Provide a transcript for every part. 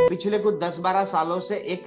पिछले कुछ 10-12 सालों से एक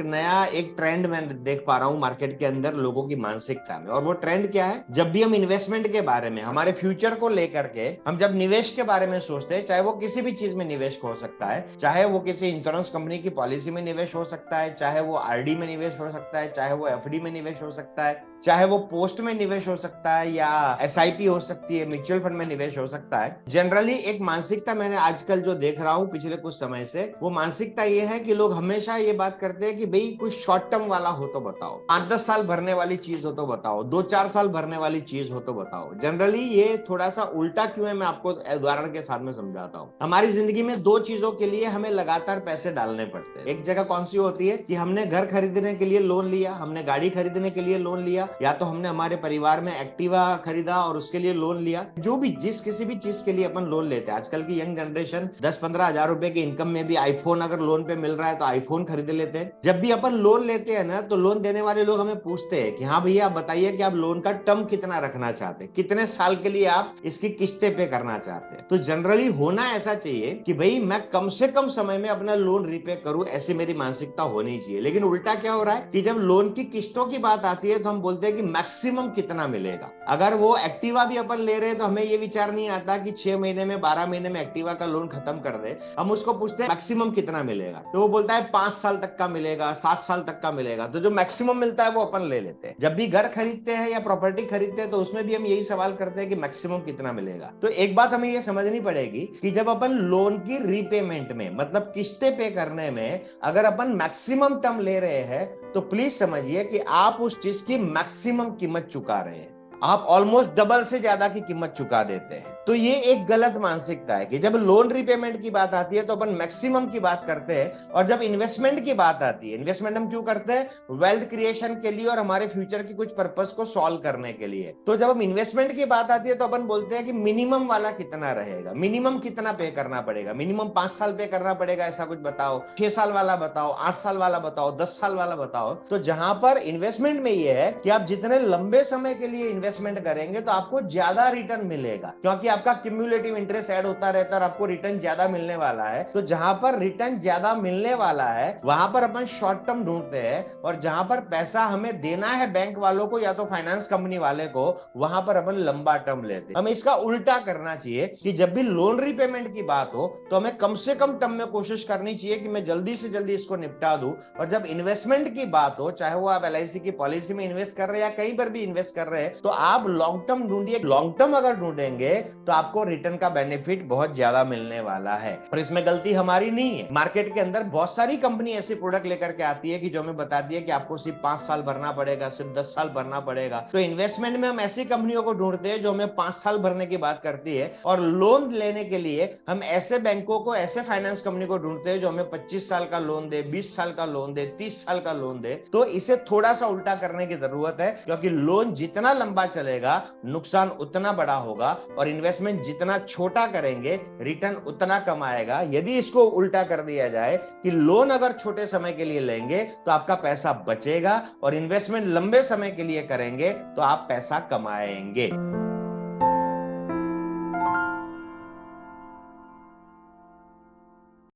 ट्रेंड मैं देख पा रहा हूँ मार्केट के अंदर लोगों की मानसिकता में। और वो ट्रेंड क्या है, जब भी हम इन्वेस्टमेंट के बारे में, हमारे फ्यूचर को लेकर के हम जब निवेश के बारे में सोचते हैं, चाहे वो किसी भी चीज में निवेश हो सकता है, चाहे वो किसी इंश्योरेंस कंपनी की पॉलिसी में निवेश हो सकता है, चाहे वो आरडी में निवेश हो सकता है, चाहे वो एफडी में निवेश हो सकता है, चाहे वो पोस्ट में निवेश हो सकता है या एसआईपी हो सकती है, म्यूचुअल फंड में निवेश हो सकता है। जनरली एक मानसिकता मैंने आजकल जो देख रहा हूं पिछले कुछ समय से, वो मानसिकता ये है कि लोग हमेशा ये बात करते हैं कि भाई कुछ शॉर्ट टर्म वाला हो तो बताओ, 5-10 साल भरने वाली चीज हो तो बताओ, 2-4 साल भरने वाली चीज हो तो बताओ। जनरली ये थोड़ा सा उल्टा क्यों है, मैं आपको उदाहरण के साथ में समझाता हूँ। हमारी जिंदगी में दो चीजों के लिए हमें लगातार पैसे डालने पड़ते हैं। एक जगह कौन सी होती है कि हमने घर खरीदने के लिए लोन लिया, हमने गाड़ी खरीदने के लिए लोन लिया, या तो हमने हमारे परिवार में एक्टिवा खरीदा और उसके लिए लोन लिया। जो भी किसी भी चीज के लिए अपन लोन लेते हैं, आजकल की यंग जनरेशन 10-15 हजार रुपए की इनकम में भी आईफोन अगर लोन पे मिल रहा है तो आईफोन खरीद लेते हैं। जब भी अपन लोन लेते हैं ना, तो लोन देने वाले लोग हमें पूछते हैं कि हाँ भैया आप बताइए कि आप लोन का टर्म कितना रखना चाहते हैं, कितने साल के लिए आप इसकी किस्तें पे करना चाहते हैं। तो जनरली होना ऐसा चाहिए कि भाई मैं कम से कम समय में अपना लोन रीपे करूं, ऐसी मेरी मानसिकता होनी चाहिए। लेकिन उल्टा क्या हो रहा है कि जब लोन की किस्तों की बात आती है तो हम बोलते हैं कि मैक्सिमम कितना मिलेगा। अगर वो एक्टिवा भी अपन ले रहे हैं तो हमें ये विचार नहीं आता कि 6 महीने में 12 महीने में एक्टिवा का लोन खत्म कर दे। हम उसको पूछते हैं मैक्सिमम कितना मिलेगा, तो वो बोलता है 5 साल तक का मिलेगा, 7 साल तक का मिलेगा। तो जो मैक्सिमम मिलता है वो अपन ले लेते हैं। जब भी घर खरीदते हैं या प्रॉपर्टी खरीदते हैं तो उसमें भी हम यही सवाल करते हैं कि मैक्सिमम कितना मिलेगा। तो एक बात हमें ये समझनी पड़ेगी कि जब अपन लोन की रीपेमेंट में, मतलब किस्तें पे करने में अगर अपन मैक्सिमम टर्म ले रहे हैं, तो प्लीज समझिए कि आप उस चीज की मैक्सिमम कीमत चुका रहे हैं। आप ऑलमोस्ट डबल से ज्यादा की कीमत चुका देते हैं। तो ये एक गलत मानसिकता है कि जब लोन रिपेमेंट की बात आती है तो अपन मैक्सिमम की बात करते हैं, और जब इन्वेस्टमेंट की बात आती है, इन्वेस्टमेंट हम क्यों करते हैं? वेल्थ क्रिएशन के लिए और हमारे फ्यूचर की कुछ पर्पस को सॉल्व करने के लिए। तो जब हम इन्वेस्टमेंट की बात आती है तो अपन बोलते हैं कि मिनिमम वाला कितना रहेगा, मिनिमम कितना पे करना पड़ेगा, मिनिमम 5 साल पे करना पड़ेगा, ऐसा कुछ बताओ, 6 साल वाला बताओ, 8 साल वाला बताओ, 10 साल वाला बताओ। तो जहां पर इन्वेस्टमेंट में ये है कि आप जितने लंबे समय के लिए इन्वेस्टमेंट करेंगे तो आपको ज्यादा रिटर्न मिलेगा, क्योंकि आपका क्यूमुलेटिव इंटरेस्ट ऐड होता रहता है और आपको रिटर्न ज्यादा मिलने वाला है। तो जहां पर रिटर्न ज्यादा मिलने वाला है वहां पर अपन शॉर्ट टर्म ढूंढते हैं, और जहां पर पैसा हमें देना है बैंक वालों को या तो फाइनेंस कंपनी वाले को, वहां पर अपन लंबा टर्म लेते हैं। हमें इसका उल्टा करना चाहिए कि जब भी लोन रीपेमेंट की बात हो तो हमें कम से कम टर्म में कोशिश करनी चाहिए कि मैं जल्दी से जल्दी इसको निपटा दूं। और जब इन्वेस्टमेंट की बात हो, चाहे वो आप एलआईसी की पॉलिसी में इन्वेस्ट कर रहे हैं या कहीं पर भी इन्वेस्ट कर रहे हैं, तो आप लॉन्ग टर्म ढूंढिए। लॉन्ग टर्म अगर ढूंढेंगे तो आपको रिटर्न का बेनिफिट बहुत ज्यादा मिलने वाला है। और इसमें गलती हमारी नहीं है। मार्केट के अंदर बहुत सारी कंपनी ऐसी प्रोडक्ट लेकर के आती है कि जो हमें बताती है कि आपको सिर्फ 5 साल भरना पड़ेगा, सिर्फ 10 साल भरना पड़ेगा। तो इन्वेस्टमेंट में हम ऐसी कंपनियों को ढूंढते हैं जो हमें 5 साल भरने की बात करती है, और लोन लेने के लिए हम ऐसे बैंकों को, ऐसे फाइनेंस कंपनी को ढूंढते हैं जो हमें 25 साल का लोन दे, 20 साल का लोन दे, 30 साल का लोन दे। तो इसे थोड़ा सा उल्टा करने की जरूरत है, क्योंकि लोन जितना लंबा चलेगा नुकसान उतना बड़ा होगा, और इन्वेस्टमेंट जितना छोटा करेंगे रिटर्न उतना कम आएगा। यदि इसको उल्टा कर दिया जाए कि लोन अगर छोटे समय के लिए लेंगे तो आपका पैसा बचेगा, और इन्वेस्टमेंट लंबे समय के लिए करेंगे तो आप पैसा कमाएंगे।